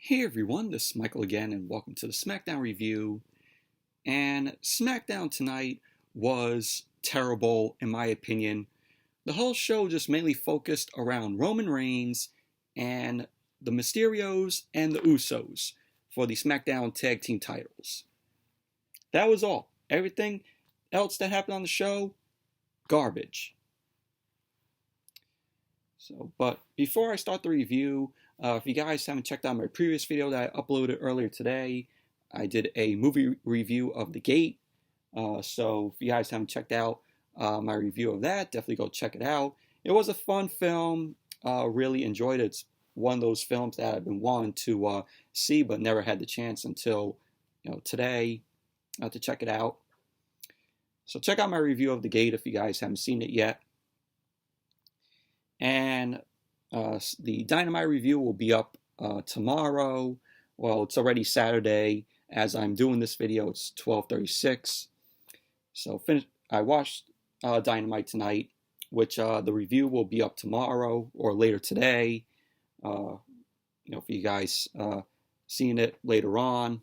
Hey everyone, this is Michael again, and welcome to the Smackdown review. And Smackdown tonight was terrible, in my opinion. The whole show just mainly focused around Roman Reigns and the Mysterios and the Usos for the Smackdown tag team titles. That was all. Everything else that happened on the show, garbage. But before I start the review, if you guys haven't checked out my previous video that I uploaded earlier today, I did a movie review of The Gate. So if you guys haven't checked out my review of that, definitely go check it out. It was a fun film. Really enjoyed it. It's one of those films that I've been wanting to see, but never had the chance until today to check it out. So check out my review of The Gate if you guys haven't seen it yet. And the Dynamite review will be up tomorrow. Well, it's already Saturday. As I'm doing this video, it's 12:36. So I watched Dynamite tonight, which the review will be up tomorrow or later today. For you guys seeing it later on.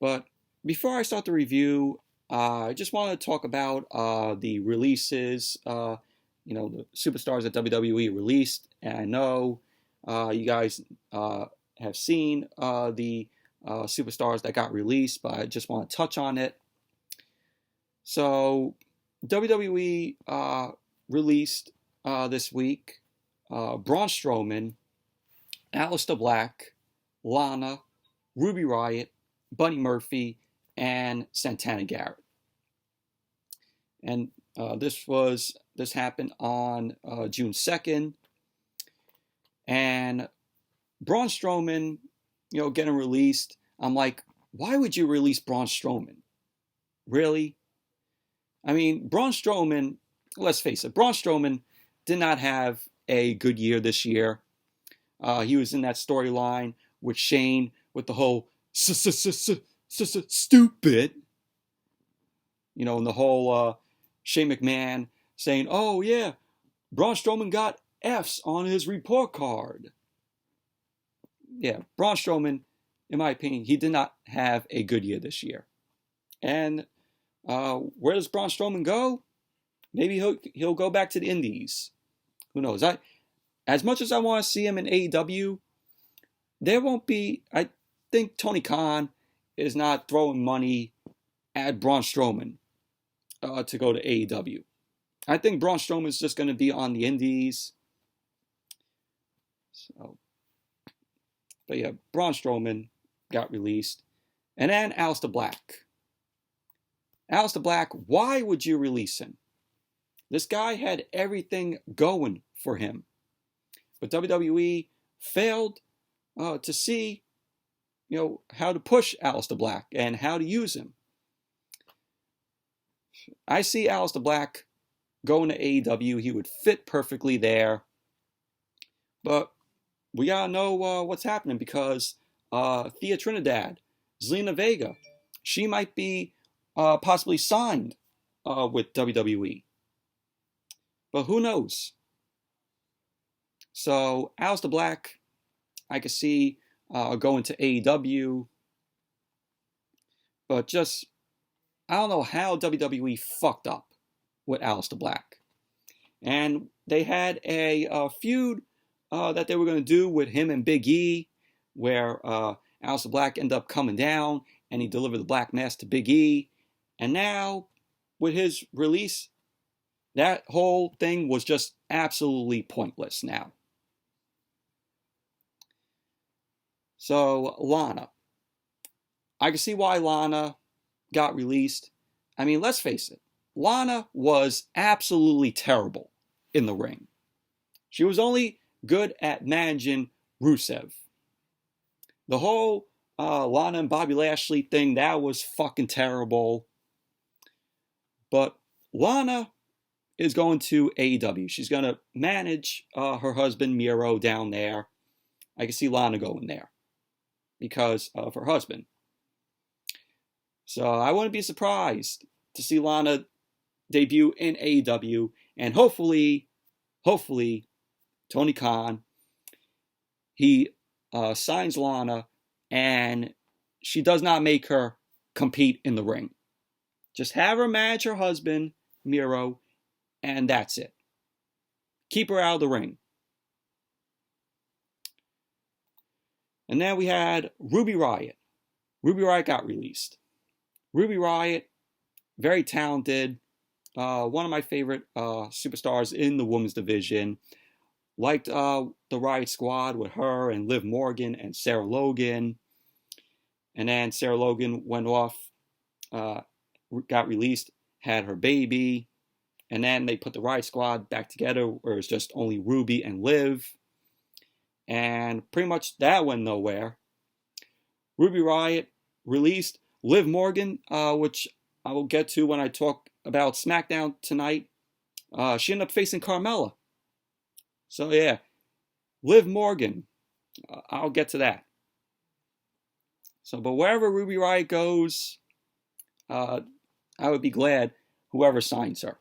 But before I start the review, I just want to talk about the releases. The superstars that WWE released. And I know you guys have seen the superstars that got released, but I just want to touch on it. So WWE released this week Braun Strowman, Aleister Black, Lana, Ruby Riott, Buddy Murphy, and Santana Garrett. And this happened on June 2nd. And Braun Strowman, getting released. I'm like, why would you release Braun Strowman? Really? I mean, Braun Strowman, let's face it, Braun Strowman did not have a good year this year. He was in that storyline with Shane with the whole stupid, and the whole Shane McMahon saying, oh yeah, Braun Strowman got F's on his report card. Yeah, Braun Strowman, in my opinion, he did not have a good year this year. And where does Braun Strowman go? Maybe he'll go back to the Indies. Who knows? As much as I want to see him in AEW, there won't be. I think Tony Khan is not throwing money at Braun Strowman to go to AEW. I think Braun Strowman is just going to be on the Indies. But yeah, Braun Strowman got released. And then Aleister Black. Aleister Black, why would you release him? This guy had everything going for him. But WWE failed to see, how to push Aleister Black and how to use him. I see Aleister Black going to AEW. He would fit perfectly there. But we gotta know what's happening because Thea Trinidad, Zelina Vega, she might be possibly signed with WWE. But who knows? So Aleister Black, I could see going to AEW. But I don't know how WWE fucked up with Aleister Black. And they had a feud that they were going to do with him and Big E, where Aleister Black ended up coming down and he delivered the Black Mass to Big E. And now, with his release, that whole thing was just absolutely pointless now. So, Lana. I can see why Lana got released. I mean, let's face it. Lana was absolutely terrible in the ring. She was only good at managing Rusev. The whole Lana and Bobby Lashley thing, that was fucking terrible. But Lana is going to AEW. She's going to manage her husband Miro down there. I can see Lana going there because of her husband. So I wouldn't be surprised to see Lana debut in AEW, and hopefully, Tony Khan, he signs Lana, and she does not make her compete in the ring. Just have her manage her husband, Miro, and that's it. Keep her out of the ring. And then we had Ruby Riott. Ruby Riott got released. Ruby Riott, very talented, one of my favorite superstars in the women's division. Liked the Riott Squad with her and Liv Morgan and Sarah Logan. And then Sarah Logan went off, got released, had her baby. And then they put the Riott Squad back together where it's just only Ruby and Liv. And pretty much that went nowhere. Ruby Riott released. Liv Morgan, which I will get to when I talk about SmackDown tonight, she ended up facing Carmella. So yeah, Liv Morgan, I'll get to that. So, but wherever Ruby Riott goes, I would be glad whoever signs her.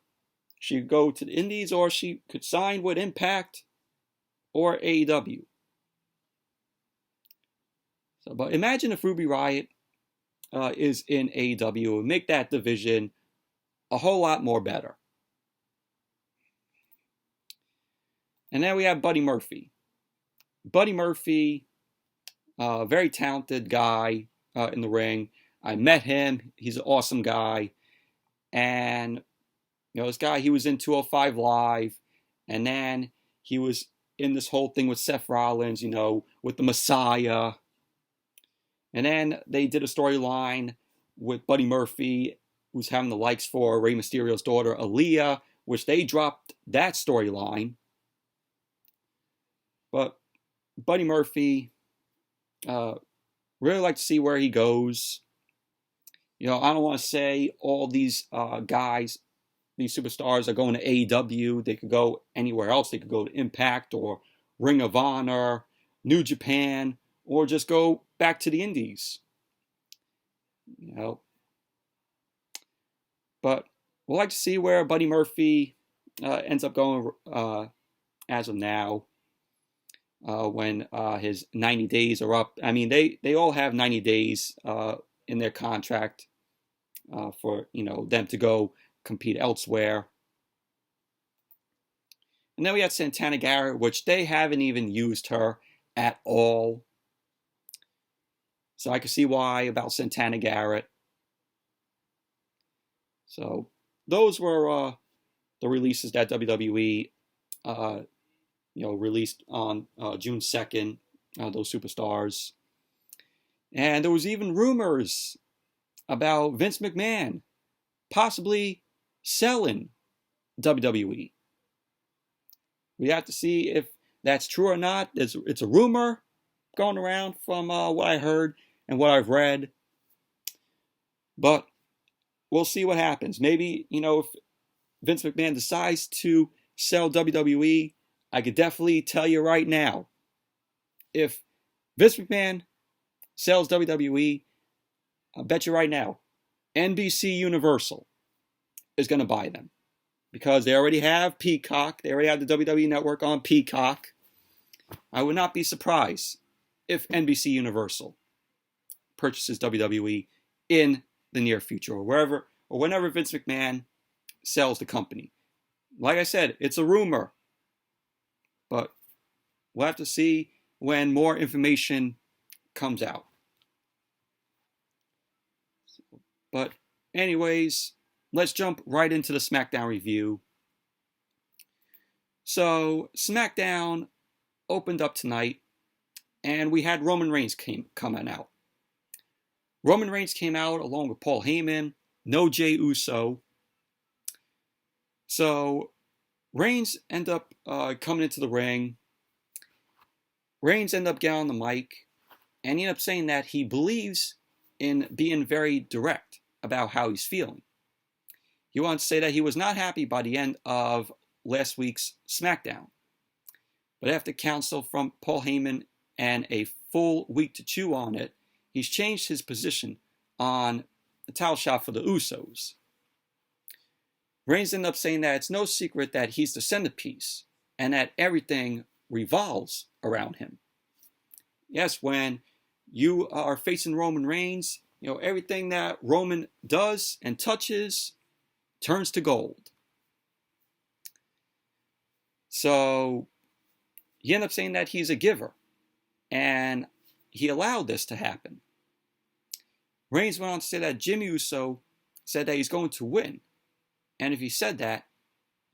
She could go to the Indies, or she could sign with Impact or AEW. So, but imagine if Ruby Riott is in AEW. It would make that division a whole lot more better. And then we have Buddy Murphy. Buddy Murphy, very talented guy in the ring. I met him. He's an awesome guy. And, you know, this guy, he was in 205 Live. And then he was in this whole thing with Seth Rollins, you know, with the Messiah. And then they did a storyline with Buddy Murphy, who's having the likes for Rey Mysterio's daughter, Aaliyah, which they dropped that storyline. But Buddy Murphy, really like to see where he goes. You know, I don't want to say all these guys, these superstars are going to AEW. They could go anywhere else. They could go to Impact or Ring of Honor, New Japan, or just go back to the Indies. You know, but we'll like to see where Buddy Murphy ends up going as of now. When his 90 days are up. I mean, they all have 90 days in their contract for, you know, them to go compete elsewhere. And then we had Santana Garrett, which they haven't even used her at all. So I can see why about Santana Garrett. So those were the releases that WWE released on June 2nd, those superstars. And there was even rumors about Vince McMahon possibly selling WWE. We have to see if that's true or not. It's a rumor going around from what I heard and what I've read. But we'll see what happens. Maybe, you know, if Vince McMahon decides to sell WWE, I could definitely tell you right now, if Vince McMahon sells WWE, I'll bet you right now, NBC Universal is going to buy them. Because they already have Peacock. They already have the WWE Network on Peacock. I would not be surprised if NBC Universal purchases WWE in the near future, or wherever, or whenever Vince McMahon sells the company. Like I said, it's a rumor. But we'll have to see when more information comes out. But anyways, let's jump right into the SmackDown review. So SmackDown opened up tonight, and we had Roman Reigns coming out. Roman Reigns came out along with Paul Heyman, no Jey Uso. So Reigns ended up coming into the ring. Reigns ended up getting on the mic, and he ended up saying that he believes in being very direct about how he's feeling. He wanted to say that he was not happy by the end of last week's SmackDown. But after counsel from Paul Heyman and a full week to chew on it, he's changed his position on the title shot for the Usos. Reigns ended up saying that it's no secret that he's the centerpiece and that everything revolves around him. Yes, when you are facing Roman Reigns, everything that Roman does and touches turns to gold. So he ended up saying that he's a giver, and he allowed this to happen. Reigns went on to say that Jimmy Uso said that he's going to win, and if he said that,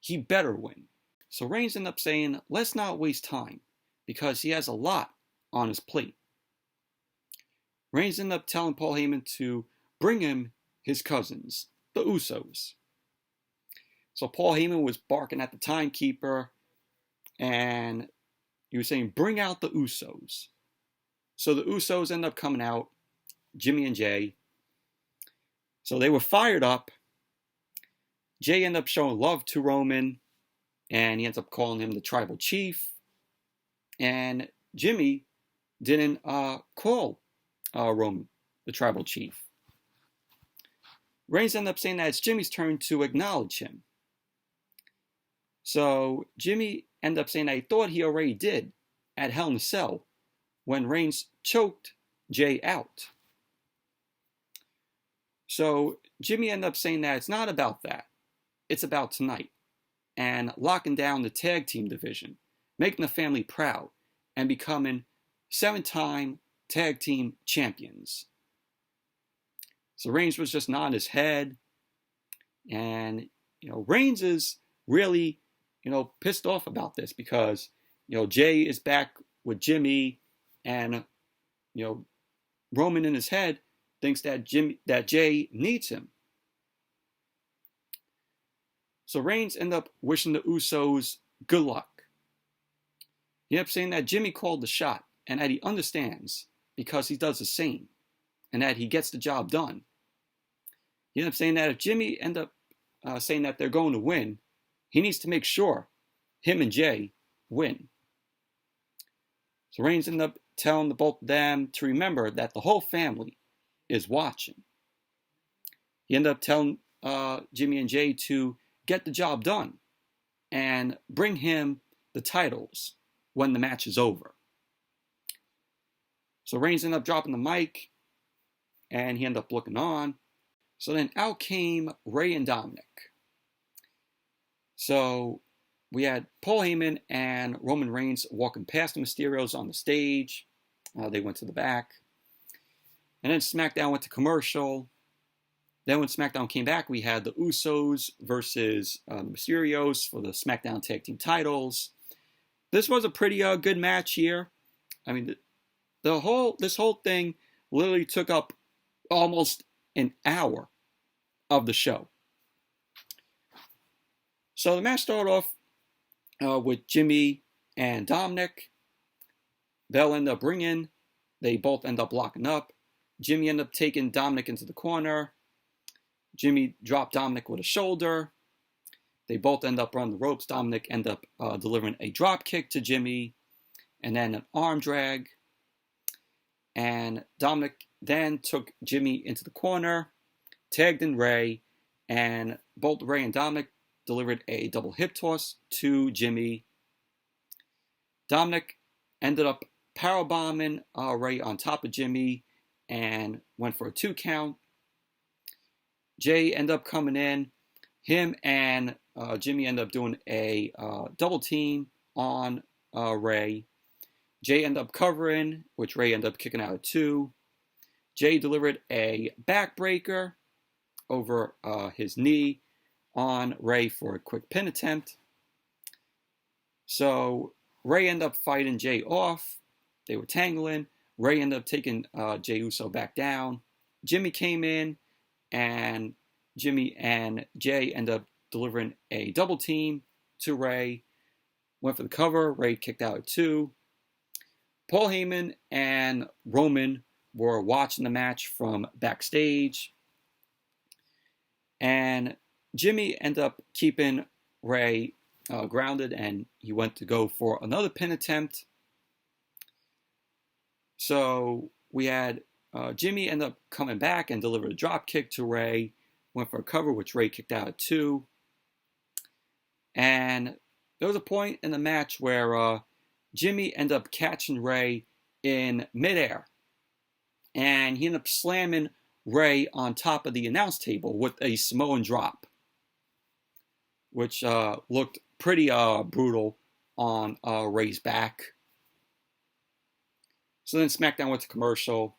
he better win. So Reigns ended up saying, let's not waste time, because he has a lot on his plate. Reigns ended up telling Paul Heyman to bring him his cousins, the Usos. So Paul Heyman was barking at the timekeeper, and he was saying, bring out the Usos. So the Usos end up coming out, Jimmy and Jay. So they were fired up. Jay ended up showing love to Roman, and he ends up calling him the tribal chief. And Jimmy didn't call Roman the tribal chief. Reigns ended up saying that it's Jimmy's turn to acknowledge him. So Jimmy ended up saying that he thought he already did at Hell in a Cell when Reigns choked Jay out. So Jimmy ended up saying that it's not about that. It's about tonight and locking down the tag team division, making the family proud, and becoming 7-time tag team champions. So Reigns was just nodding his head, and Reigns is really pissed off about this because Jay is back with Jimmy, and Roman in his head thinks that Jay needs him. So Reigns ended up wishing the Usos good luck. He ended up saying that Jimmy called the shot and that he understands because he does the same and that he gets the job done. He ended up saying that if Jimmy end up saying that they're going to win, he needs to make sure him and Jay win. So Reigns ended up telling the both of them to remember that the whole family is watching. He ended up telling Jimmy and Jay to get the job done and bring him the titles when the match is over. So Reigns ended up dropping the mic, and he ended up looking on. So then out came Rey and Dominik. So we had Paul Heyman and Roman Reigns walking past the Mysterios on the stage. They went to the back. And then SmackDown went to commercial. Then when SmackDown came back, we had the Usos versus the Mysterios for the SmackDown Tag Team titles. This was a pretty good match here. I mean, this whole thing literally took up almost an hour of the show. So the match started off with Jimmy and Dominik. They'll end up ringing. They both end up locking up. Jimmy ended up taking Dominik into the corner. Jimmy dropped Dominik with a shoulder. They both end up running the ropes. Dominik ended up delivering a drop kick to Jimmy and then an arm drag. And Dominik then took Jimmy into the corner, tagged in Rey, and both Rey and Dominik delivered a double hip toss to Jimmy. Dominik ended up powerbombing Rey on top of Jimmy and went for a 2 count. Jay ended up coming in. Him and Jimmy ended up doing a double team on Rey. Jay ended up covering, which Rey ended up kicking out at 2. Jay delivered a backbreaker over his knee on Rey for a quick pin attempt. So Rey ended up fighting Jay off. They were tangling. Rey ended up taking Jey Uso back down. Jimmy came in, and Jimmy and Jay ended up delivering a double team to Rey. Went for the cover. Rey kicked out at 2. Paul Heyman and Roman were watching the match from backstage. And Jimmy ended up keeping Rey grounded, and he went to go for another pin attempt. So we had Jimmy end up coming back and delivered a drop kick to Rey. Went for a cover, which Rey kicked out at 2. And there was a point in the match where Jimmy ended up catching Rey in midair. And he ended up slamming Rey on top of the announce table with a Samoan drop, which looked pretty brutal on Rey's back. So then SmackDown went to commercial.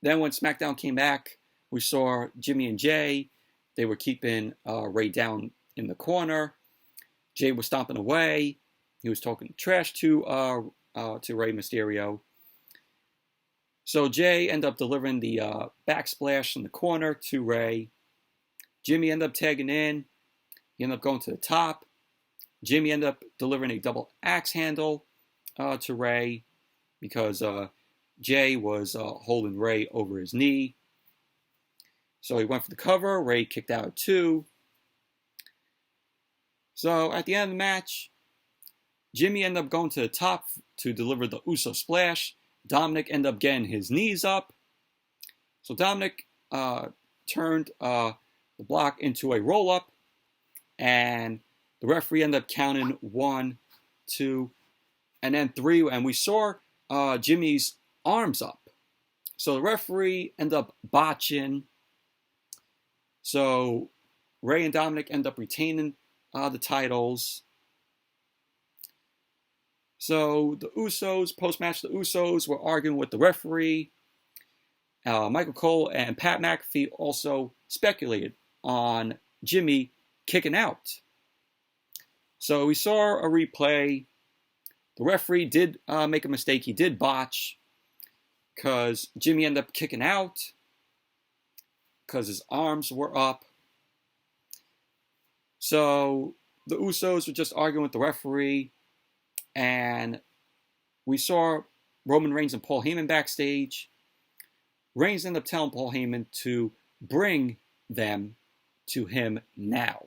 Then when SmackDown came back, we saw Jimmy and Jay. They were keeping Rey down in the corner. Jay was stomping away. He was talking trash to Rey Mysterio. So Jay ended up delivering the backsplash in the corner to Rey. Jimmy ended up tagging in. He ended up going to the top. Jimmy ended up delivering a double axe handle to Rey because Jay was holding Rey over his knee. So he went for the cover. Rey kicked out at 2. So at the end of the match, Jimmy ended up going to the top to deliver the Uso splash. Dominik ended up getting his knees up. So Dominik turned the block into a roll-up. And the referee ended up counting 1, 2, and then 3. And we saw Jimmy's arms up. So the referee ended up botching. So Rey and Dominik end up retaining the titles. So the Usos, post-match, the Usos were arguing with the referee. Michael Cole and Pat McAfee also speculated on Jimmy kicking out. So we saw a replay. The referee did make a mistake. He did botch because Jimmy ended up kicking out because his arms were up. So the Usos were just arguing with the referee. And we saw Roman Reigns and Paul Heyman backstage. Reigns ended up telling Paul Heyman to bring them to him now.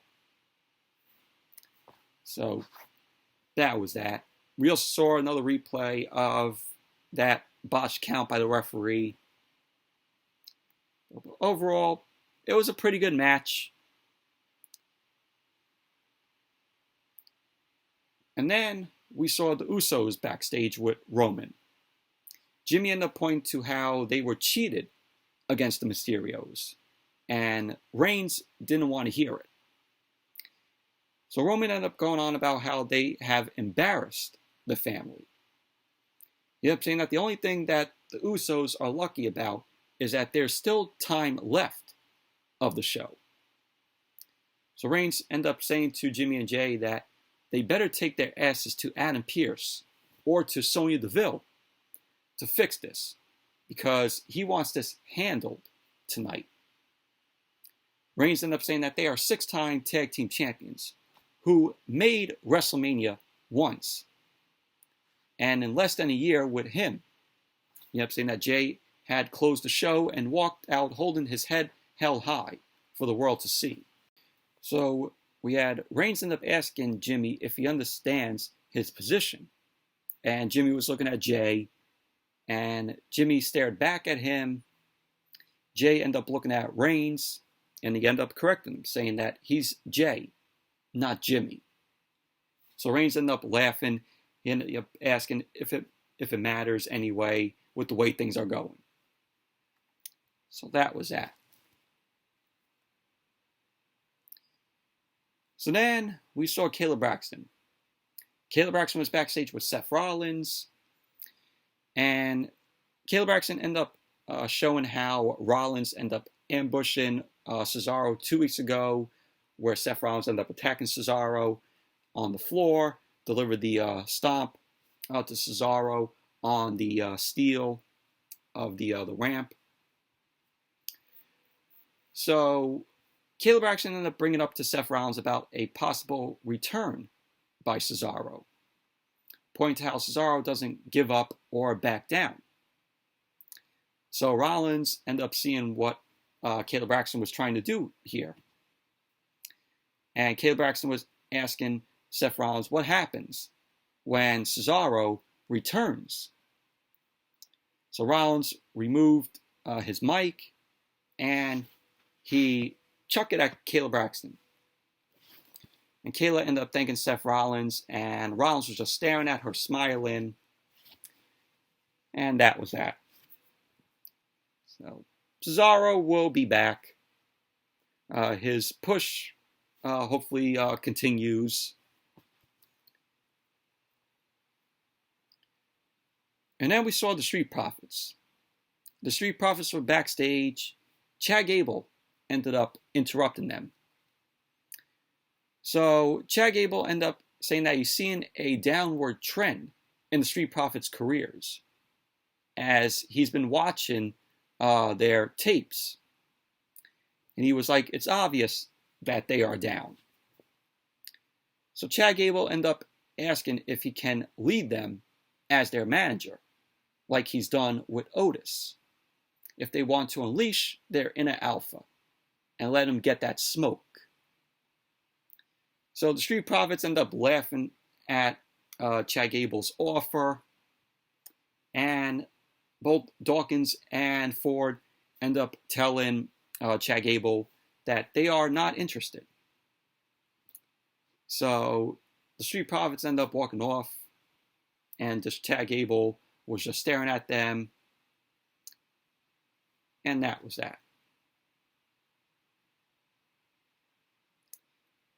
So that was that. We also saw another replay of that botched count by the referee. Overall, it was a pretty good match. And then we saw the Usos backstage with Roman. Jimmy ended up pointing to how they were cheated against the Mysterios. And Reigns didn't want to hear it. So Roman ended up going on about how they have embarrassed the family. He ended up saying that the only thing that the Usos are lucky about is that there's still time left of the show. So Reigns ended up saying to Jimmy and Jay that they better take their asses to Adam Pearce or to Sonya Deville to fix this because he wants this handled tonight. Reigns ended up saying that they are 6-time tag team champions who made WrestleMania once. And in less than a year with him, he ended up saying that Jay had closed the show and walked out holding his head held high for the world to see. So we had Reigns end up asking Jimmy if he understands his position. And Jimmy was looking at Jay. And Jimmy stared back at him. Jay ended up looking at Reigns. And he ended up correcting him, saying that he's Jay, not Jimmy. So Reigns ended up laughing. He ended up asking if it matters anyway with the way things are going. So that was that. So then we saw Kayla Braxton. Kayla Braxton was backstage with Seth Rollins. And Kayla Braxton ended up showing how Rollins ended up ambushing Cesaro 2 weeks ago, where Seth Rollins ended up attacking Cesaro on the floor, delivered the stomp to Cesaro on the steel of the ramp. So Kayla Braxton ended up bringing up to Seth Rollins about a possible return by Cesaro, pointing to how Cesaro doesn't give up or back down. So Rollins ended up seeing what Kayla Braxton was trying to do here. And Kayla Braxton was asking Seth Rollins what happens when Cesaro returns. So Rollins removed his mic and he chucked it at Kayla Braxton. And Kayla ended up thanking Seth Rollins, and Rollins was just staring at her, smiling. And that was that. So Cesaro will be back. His push hopefully continues. And then we saw the Street Profits. The Street Profits were backstage. Chad Gable ended up interrupting them. So Chad Gable ended up saying that he's seeing a downward trend in the Street Profits' careers as he's been watching their tapes. And he was like, it's obvious that they are down. So Chad Gable ended up asking if he can lead them as their manager, like he's done with Otis, if they want to unleash their inner alpha and let him get that smoke. So the Street Profits end up laughing at Chad Gable's offer, and both Dawkins and Ford end up telling Chad Gable that they are not interested. So the Street Profits end up walking off, and just Chad Gable was just staring at them, and that was that.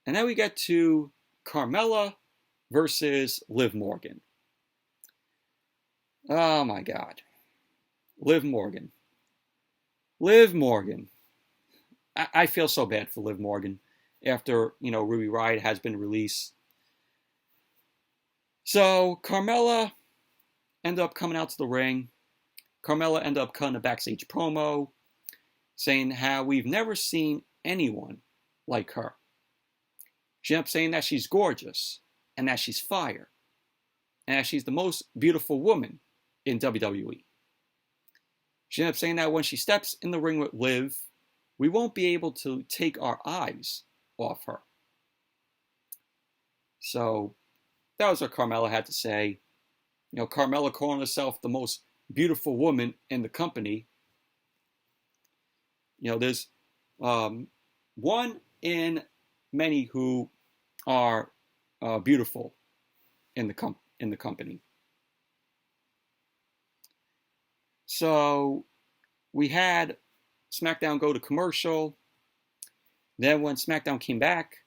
And then we get to Carmella versus Liv Morgan. Oh my God. Liv Morgan. I feel so bad for Liv Morgan after, Ruby Riott has been released. So Carmella ended up coming out to the ring. Carmella ended up cutting a backstage promo saying how we've never seen anyone like her. She ended up saying that she's gorgeous and that she's fire and that she's the most beautiful woman in WWE. She ended up saying that when she steps in the ring with Liv, we won't be able to take our eyes off her. So that was what Carmella had to say. Carmella calling herself the most beautiful woman in the company. There's one in many who are beautiful in the company. So we had SmackDown go to commercial. Then when SmackDown came back,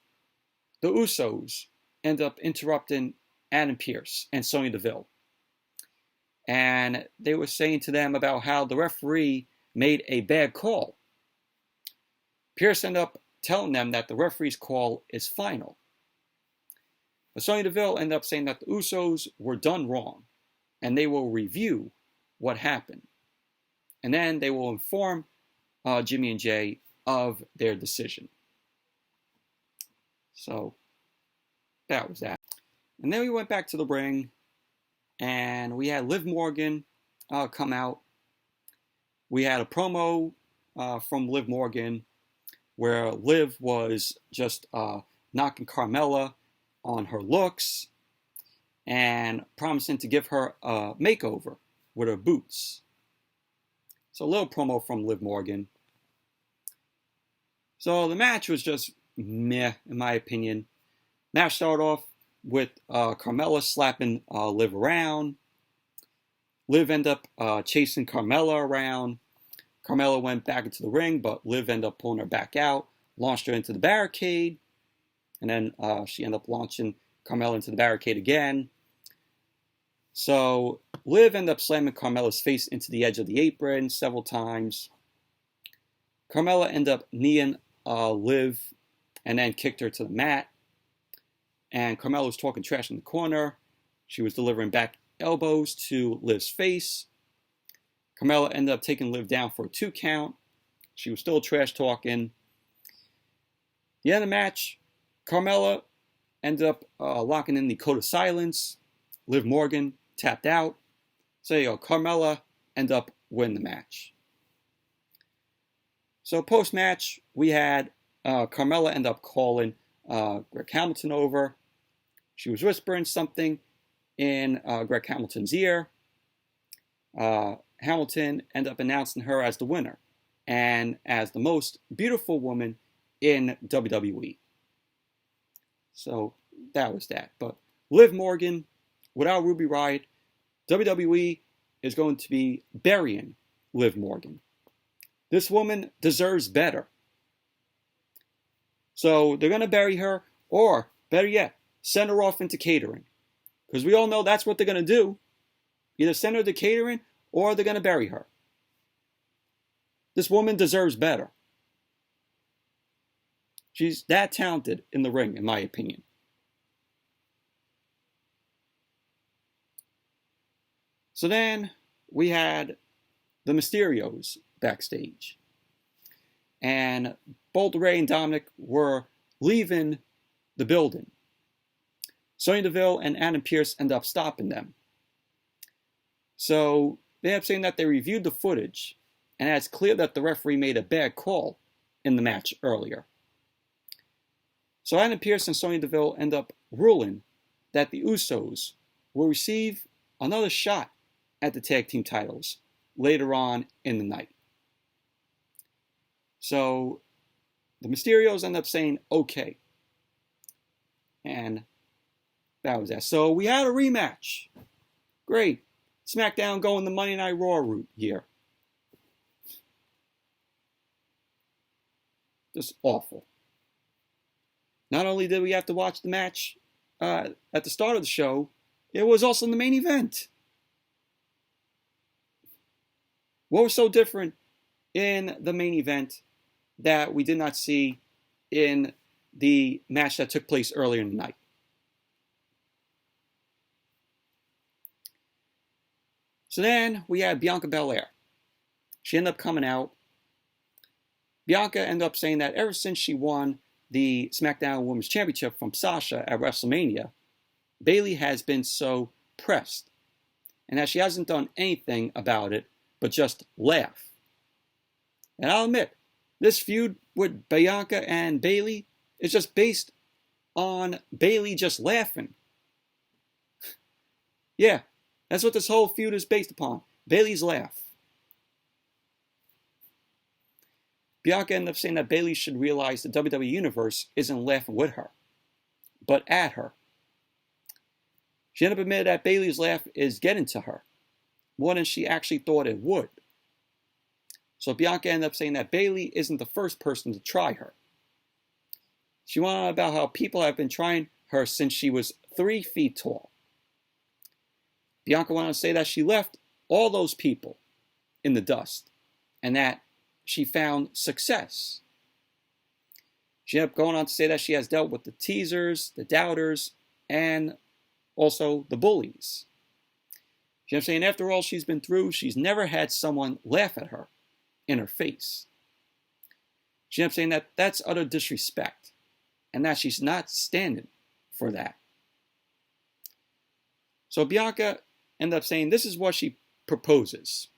the Usos ended up interrupting Adam Pearce and Sonya Deville. And they were saying to them about how the referee made a bad call. Pearce ended up telling them that the referee's call is final. But Sonya Deville ended up saying that the Usos were done wrong, and they will review what happened. And then they will inform Jimmy and Jay of their decision. So that was that. And then we went back to the ring, and we had Liv Morgan come out. We had a promo from Liv Morgan where Liv was just knocking Carmella on her looks and promising to give her a makeover with her boots. So a little promo from Liv Morgan. So the match was just meh, in my opinion. Match started off with Carmella slapping Liv around. Liv ended up chasing Carmella around. Carmella went back into the ring, but Liv ended up pulling her back out, launched her into the barricade, and then she ended up launching Carmella into the barricade again. So Liv ended up slamming Carmella's face into the edge of the apron several times. Carmella ended up kneeing Liv and then kicked her to the mat. And Carmella was talking trash in the corner. She was delivering back elbows to Liv's face. Carmella ended up taking Liv down for a 2 count. She was still trash talking. The end of the match, Carmella ended up locking in the code of silence. Liv Morgan tapped out. So Carmella ended up winning the match. So post-match, we had Carmella end up calling Greg Hamilton over. She was whispering something in Greg Hamilton's ear. Hamilton ended up announcing her as the winner and as the most beautiful woman in WWE. So that was that. But Liv Morgan, without Ruby Riott, WWE is going to be burying Liv Morgan. This woman deserves better. So they're going to bury her, or better yet, send her off into catering. Because we all know that's what they're going to do. Either send her to catering, or they're going to bury her. This woman deserves better. She's that talented in the ring, in my opinion. So then we had the Mysterios backstage. And both Ray and Dominik were leaving the building. Sonya Deville and Adam Pearce end up stopping them. So they end up saying that they reviewed the footage, and it's clear that the referee made a bad call in the match earlier. So Adam Pearce and Sonya Deville end up ruling that the Usos will receive another shot at the tag team titles later on in the night. So the Mysterios end up saying okay. And that was that. So we had a rematch. Great. SmackDown going the Monday Night Raw route here. Just awful. Not only did we have to watch the match at the start of the show, it was also in the main event. What was so different in the main event that we did not see in the match that took place earlier in the night? So then we had Bianca Belair. She ended up coming out. Bianca ended up saying that ever since she won the SmackDown Women's Championship from Sasha at WrestleMania, Bayley has been so pressed, and that she hasn't done anything about it but just laugh. And I'll admit, this feud with Bianca and Bayley is just based on Bayley just laughing. Yeah, that's what this whole feud is based upon. Bayley's laugh. Bianca ended up saying that Bayley should realize the WWE Universe isn't laughing with her, but at her. She ended up admitting that Bayley's laugh is getting to her more than she actually thought it would. So Bianca ended up saying that Bayley isn't the first person to try her. She went on about how people have been trying her since she was 3 feet tall. Bianca went on to say that she left all those people in the dust and that she found success. She ended up going on to say that she has dealt with the teasers, the doubters, and also the bullies. She ended up saying after all she's been through, she's never had someone laugh at her in her face. She ended up saying that that's utter disrespect and that she's not standing for that. So Bianca ended up saying this is what she proposes.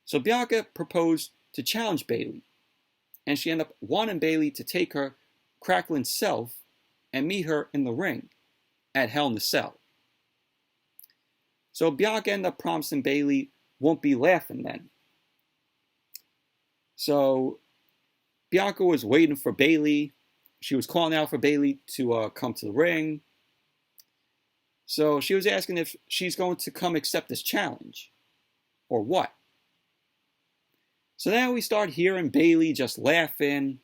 So Bianca proposed to challenge Bayley, and she ended up wanting Bayley to take her crackling self and meet her in the ring at Hell in a Cell. So Bianca ended up promising Bayley won't be laughing then. So Bianca was waiting for Bayley. She was calling out for Bayley to come to the ring. So she was asking if she's going to come accept this challenge or what. So then we start hearing Bayley just laughing.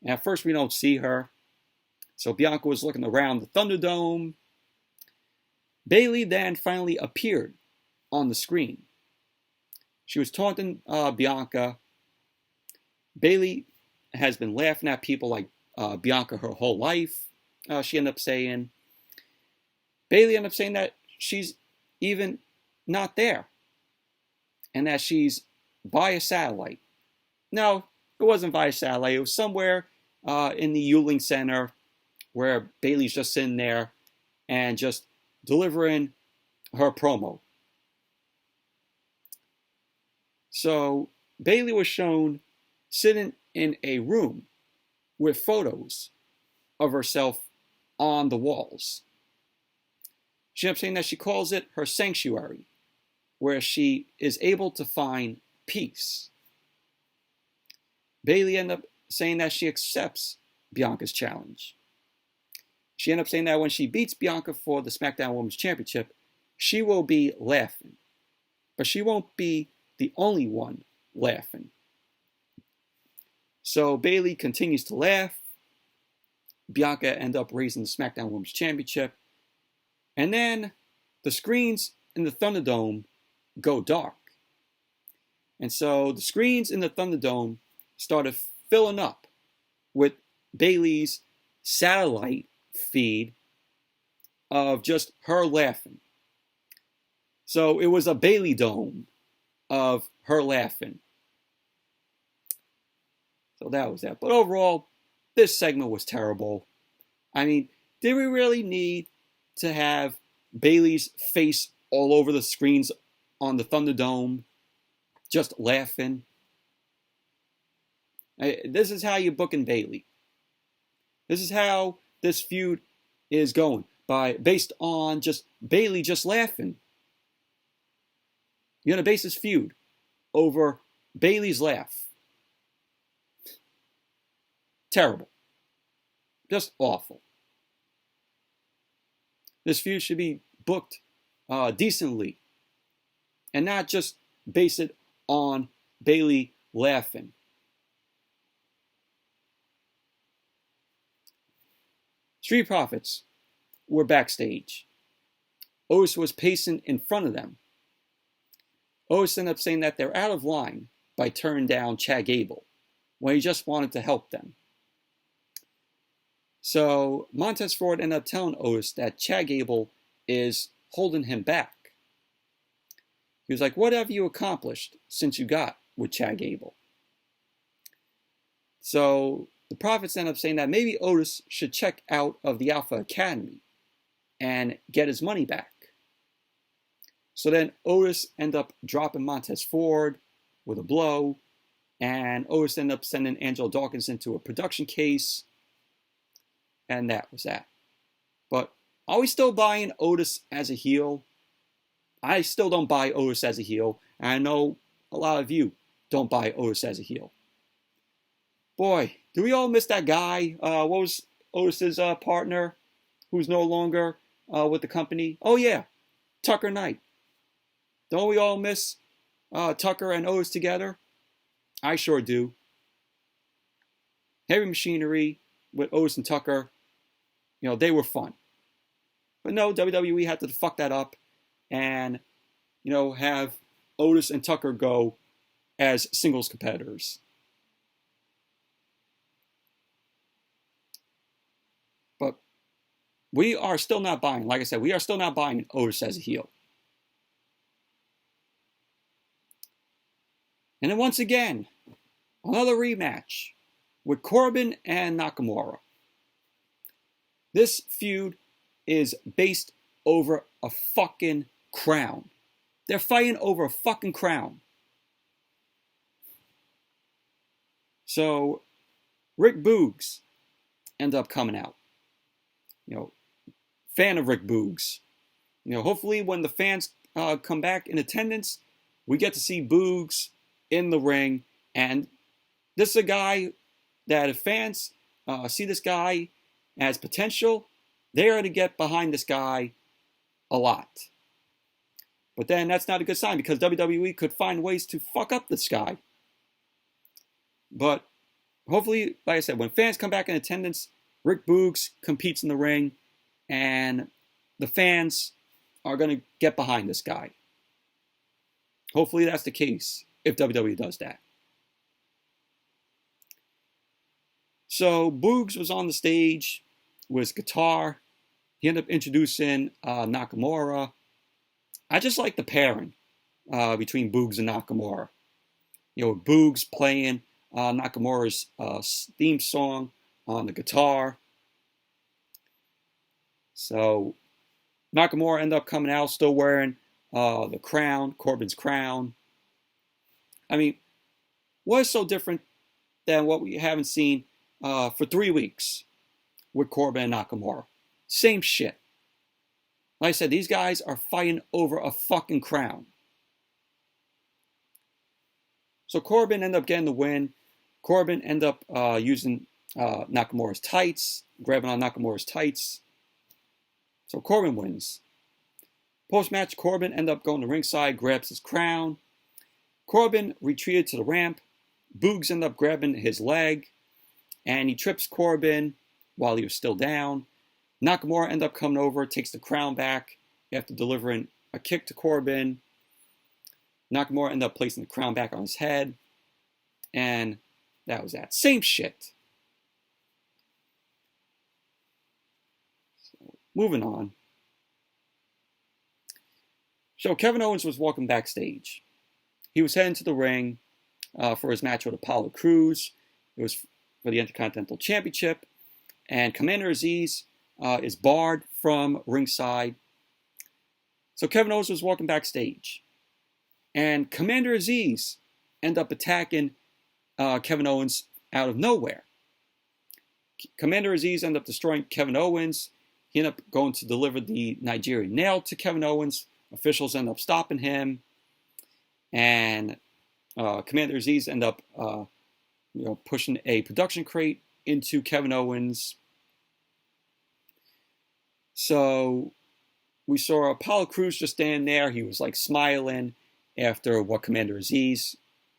And at first we don't see her. So Bianca was looking around the Thunderdome. Bayley then finally appeared on the screen. She was taunting Bianca. Bayley has been laughing at people like Bianca her whole life, she ended up saying. Bayley ended up saying that she's even not there and that she's via satellite. No, it wasn't via satellite. It was somewhere in the Yuengling Center where Bayley's just sitting there and just delivering her promo. So Bayley was shown sitting in a room with photos of herself on the walls. She ended up saying that she calls it her sanctuary, where she is able to find peace. Bayley ended up saying that she accepts Bianca's challenge. She ended up saying that when she beats Bianca for the SmackDown Women's Championship, she will be laughing but she won't be the only one laughing. So Bayley continues to laugh. Bianca ends up raising the SmackDown Women's Championship. And then the screens in the Thunderdome go dark. And so the screens in the Thunderdome started filling up with Bayley's satellite feed of just her laughing. So it was a Bayley dome of her laughing. So that was that. But overall, this segment was terrible. I mean, did we really need to have Bayley's face all over the screens on the Thunderdome just laughing? This is how you're booking Bayley. This is how this feud is going, based on just Bayley just laughing. You're going to base this feud over Bayley's laugh. Terrible. Just awful. This feud should be booked decently and not just base it on Bayley laughing. Street Profits were backstage. Otis was pacing in front of them. Otis ended up saying that they're out of line by turning down Chad Gable when he just wanted to help them. So Montez Ford ended up telling Otis that Chad Gable is holding him back. He was like, what have you accomplished since you got with Chad Gable? So the Profits ended up saying that maybe Otis should check out of the Alpha Academy and get his money back. So then Otis ended up dropping Montez Ford with a blow, and Otis ended up sending Angelo Dawkins into a production case, and that was that. But are we still buying Otis as a heel? I still don't buy Otis as a heel, and I know a lot of you don't buy Otis as a heel. Boy, do we all miss that guy? What was Otis's partner, who's no longer with the company? Oh yeah, Tucker Knight. Don't we all miss Tucker and Otis together? I sure do. Heavy Machinery with Otis and Tucker, they were fun. But no, WWE had to fuck that up and, have Otis and Tucker go as singles competitors. But we are still not buying, like I said, we are still not buying Otis as a heel. And then once again, another rematch with Corbin and Nakamura. This feud is based over a fucking crown. They're fighting over a fucking crown. So, Rick Boogs ended up coming out. Fan of Rick Boogs. Hopefully when the fans come back in attendance, we get to see Boogs in the ring, and this is a guy that if fans see this guy as potential, they're going to get behind this guy a lot. But then that's not a good sign because WWE could find ways to fuck up this guy. But hopefully, like I said, when fans come back in attendance, Rick Boogs competes in the ring, and the fans are going to get behind this guy. Hopefully that's the case if WWE does that. So Boogs was on the stage with his guitar. He ended up introducing Nakamura. I just like the pairing between Boogs and Nakamura. Boogs playing Nakamura's theme song on the guitar. So Nakamura ended up coming out still wearing the crown, Corbin's crown. I mean, what is so different than what we haven't seen for 3 weeks with Corbin and Nakamura? Same shit. Like I said, these guys are fighting over a fucking crown. So Corbin ended up getting the win. Corbin ended up using Nakamura's tights, grabbing on Nakamura's tights. So Corbin wins. Post-match, Corbin ended up going to ringside, grabs his crown. Corbin retreated to the ramp. Boogs ended up grabbing his leg, and he trips Corbin while he was still down. Nakamura ended up coming over, takes the crown back after delivering a kick to Corbin. Nakamura ended up placing the crown back on his head, and that was that. Same shit. So, moving on. So Kevin Owens was walking backstage. He was heading to the ring for his match with Apollo Crews. It was for the Intercontinental Championship. And Commander Aziz is barred from ringside. So Kevin Owens was walking backstage. And Commander Aziz ended up attacking Kevin Owens out of nowhere. Commander Aziz ended up destroying Kevin Owens. He ended up going to deliver the Nigerian nail to Kevin Owens. Officials end up stopping him, and Commander Aziz end up, pushing a production crate into Kevin Owens. So we saw Apollo Crews just standing there. He was like smiling after what Commander Aziz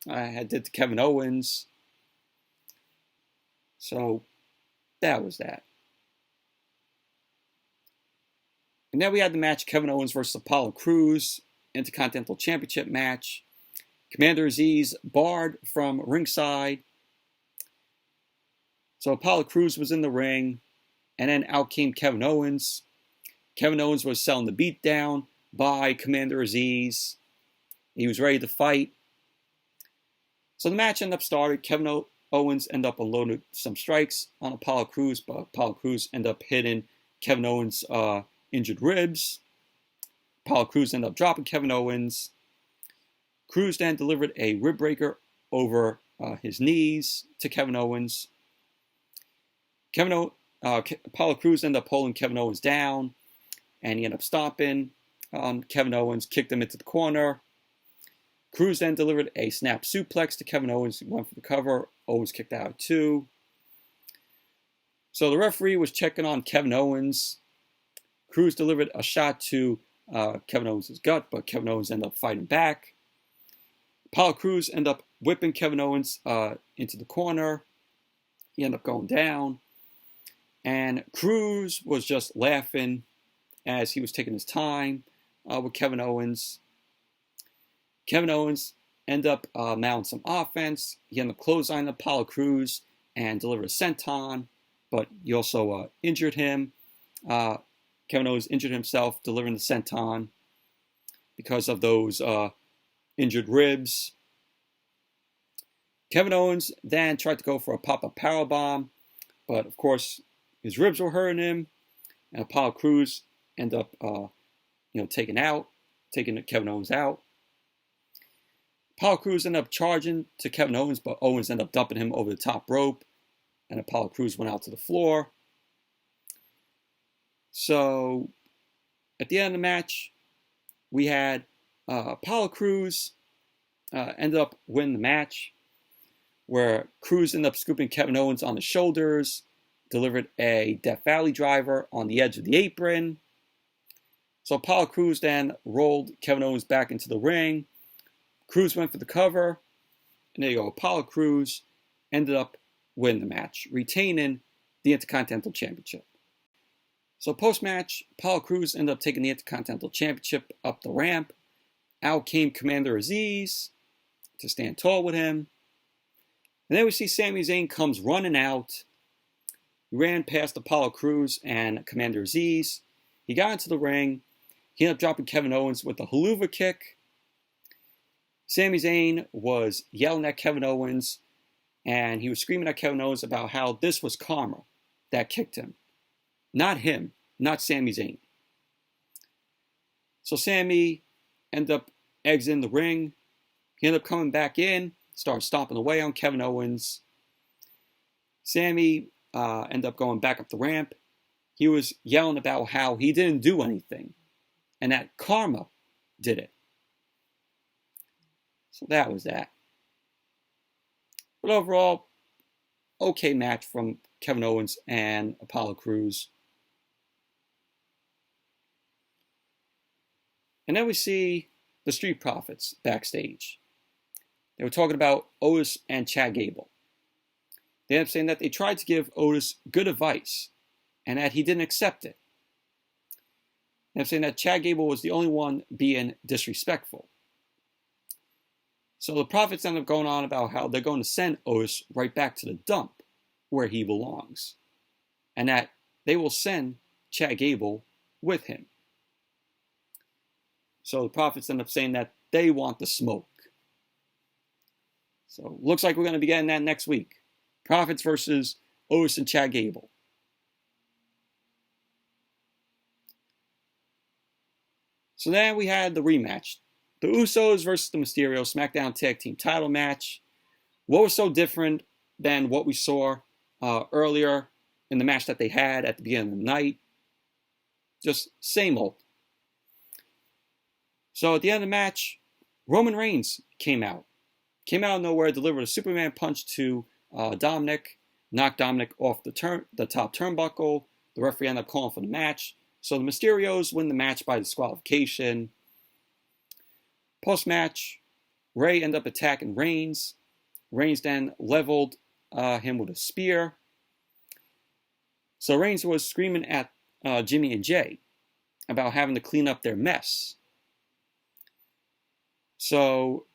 had did to Kevin Owens. So that was that. And then we had the match Kevin Owens versus Apollo Crews, Intercontinental Championship match. Commander Aziz barred from ringside. So Apollo Crews was in the ring, and then out came Kevin Owens. Kevin Owens was selling the beatdown by Commander Aziz. He was ready to fight. So the match ended up started. Kevin Owens ended up unloading some strikes on Apollo Crews, but Apollo Crews ended up hitting Kevin Owens' injured ribs. Apollo Crews ended up dropping Kevin Owens. Crews then delivered a rib breaker over his knees to Kevin Owens. Apollo Crews ended up holding Kevin Owens down, and he ended up stomping Kevin Owens, kicked him into the corner. Crews then delivered a snap suplex to Kevin Owens. He went for the cover. Owens kicked out too. So the referee was checking on Kevin Owens. Crews delivered a shot to Kevin Owens' gut, but Kevin Owens ended up fighting back. Apollo Crews ended up whipping Kevin Owens into the corner. He ended up going down. And Crews was just laughing as he was taking his time with Kevin Owens. Kevin Owens ended up mounting some offense. He ended up clotheslining Apollo Crews and delivered a senton, but he also injured him. Kevin Owens injured himself delivering the senton because of those injured ribs. Kevin Owens then tried to go for a pop-up powerbomb, but of course his ribs were hurting him, and Apollo Crews ended up taking Kevin Owens out. Apollo Crews ended up charging to Kevin Owens, but Owens ended up dumping him over the top rope, and Apollo Crews went out to the floor. So, at the end of the match, we had Apollo Crews ended up winning the match, where Crews ended up scooping Kevin Owens on the shoulders, delivered a Death Valley driver on the edge of the apron. So Apollo Crews then rolled Kevin Owens back into the ring. Crews went for the cover, and there you go. Apollo Crews ended up winning the match, retaining the Intercontinental Championship. So post-match, Apollo Crews ended up taking the Intercontinental Championship up the ramp. Out came Commander Aziz to stand tall with him. And then we see Sami Zayn comes running out. He ran past Apollo Crews and Commander Aziz. He got into the ring. He ended up dropping Kevin Owens with a haluva kick. Sami Zayn was yelling at Kevin Owens, and he was screaming at Kevin Owens about how this was karma that kicked him. Not him, not Sami Zayn. So Sami ended up exiting the ring. He ended up coming back in, started stomping away on Kevin Owens. Sami ended up going back up the ramp. He was yelling about how he didn't do anything, and that karma did it. So that was that. But overall, okay match from Kevin Owens and Apollo Crews. And then we see the Street Profits backstage. They were talking about Otis and Chad Gable. They ended up saying that they tried to give Otis good advice and that he didn't accept it. They ended up saying that Chad Gable was the only one being disrespectful. So the Profits ended up going on about how they're going to send Otis right back to the dump where he belongs, and that they will send Chad Gable with him. So the Profits end up saying that they want the smoke. So looks like we're going to be getting that next week. Profits versus Otis and Chad Gable. So then we had the rematch. The Usos versus the Mysterios Smackdown Tag Team title match. What was so different than what we saw earlier in the match that they had at the beginning of the night? Just same old. So at the end of the match, Roman Reigns came out. Came out of nowhere, delivered a Superman punch to Dominik, knocked Dominik off the top turnbuckle. The referee ended up calling for the match. So the Mysterios win the match by disqualification. Post-match, Ray ended up attacking Reigns. Reigns then leveled him with a spear. So Reigns was screaming at Jimmy and Jay about having to clean up their mess. So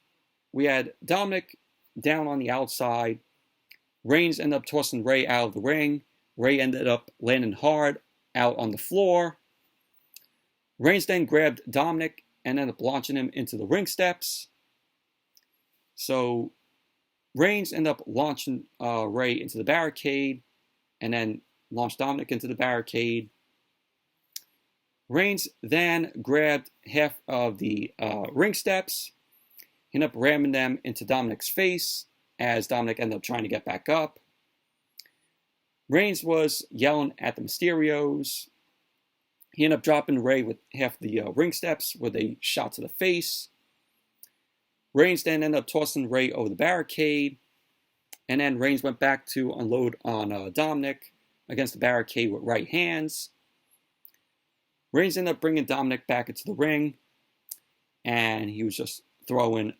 we had Dominik down on the outside. Reigns ended up tossing Ray out of the ring. Ray ended up landing hard out on the floor. Reigns then grabbed Dominik and ended up launching him into the ring steps. So Reigns ended up launching Ray into the barricade and then launched Dominik into the barricade. Reigns then grabbed half of the ring steps. He ended up ramming them into Dominik's face as Dominik ended up trying to get back up. Reigns was yelling at the Mysterios. He ended up dropping Ray with half the ring steps with a shot to the face. Reigns then ended up tossing Ray over the barricade. And then Reigns went back to unload on Dominik against the barricade with right hands. Reigns ended up bringing Dominik back into the ring. And he was just throwing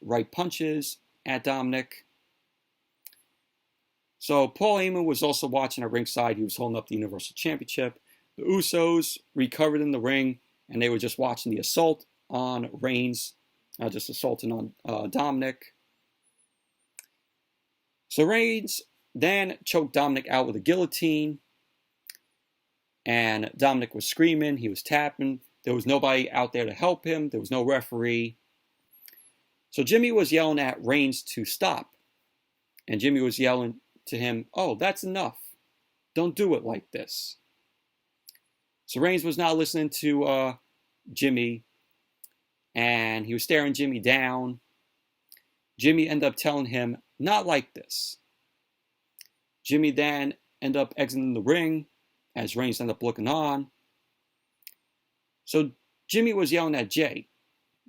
right punches at Dominik. So Paul Heyman was also watching at ringside. He was holding up the Universal Championship. The Usos recovered in the ring, and they were just watching the assault on Reigns, just assaulting on Dominik. So Reigns then choked Dominik out with a guillotine, and Dominik was screaming. He was tapping. There was nobody out there to help him. There was no referee. So Jimmy was yelling at Reigns to stop, and Jimmy was yelling to him, "Oh, that's enough. Don't do it like this." So Reigns was not listening to Jimmy, and he was staring Jimmy down. Jimmy ended up telling him, "Not like this." Jimmy then ended up exiting the ring as Reigns ended up looking on. So Jimmy was yelling at Jay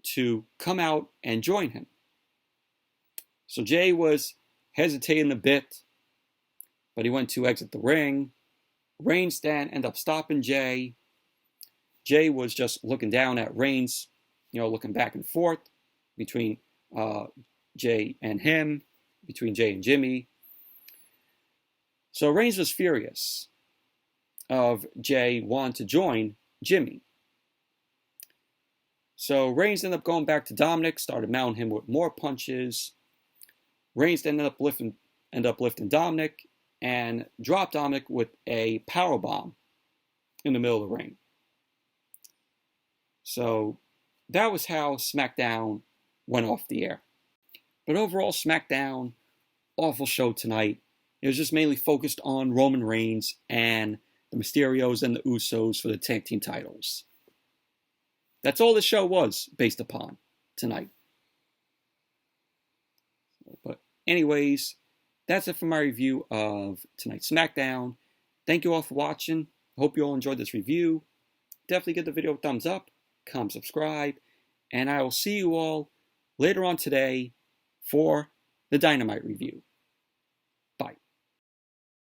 to come out and join him. So Jay was hesitating a bit, but he went to exit the ring. Reigns then ended up stopping Jay. Jay was just looking down at Reigns, looking back and forth between Jay and him, between Jay and Jimmy. So Reigns was furious of Jay wanting to join Jimmy. So Reigns ended up going back to Dominik, started mounting him with more punches. Reigns ended up lifting Dominik and dropped Dominik with a powerbomb in the middle of the ring. So that was how SmackDown went off the air. But overall, SmackDown, awful show tonight. It was just mainly focused on Roman Reigns and the Mysterios and the Usos for the tag team titles. That's all the show was based upon tonight. But anyways, that's it for my review of tonight's SmackDown. Thank you all for watching. Hope you all enjoyed this review. Definitely give the video a thumbs up, comment, subscribe, and I will see you all later on today for the Dynamite review.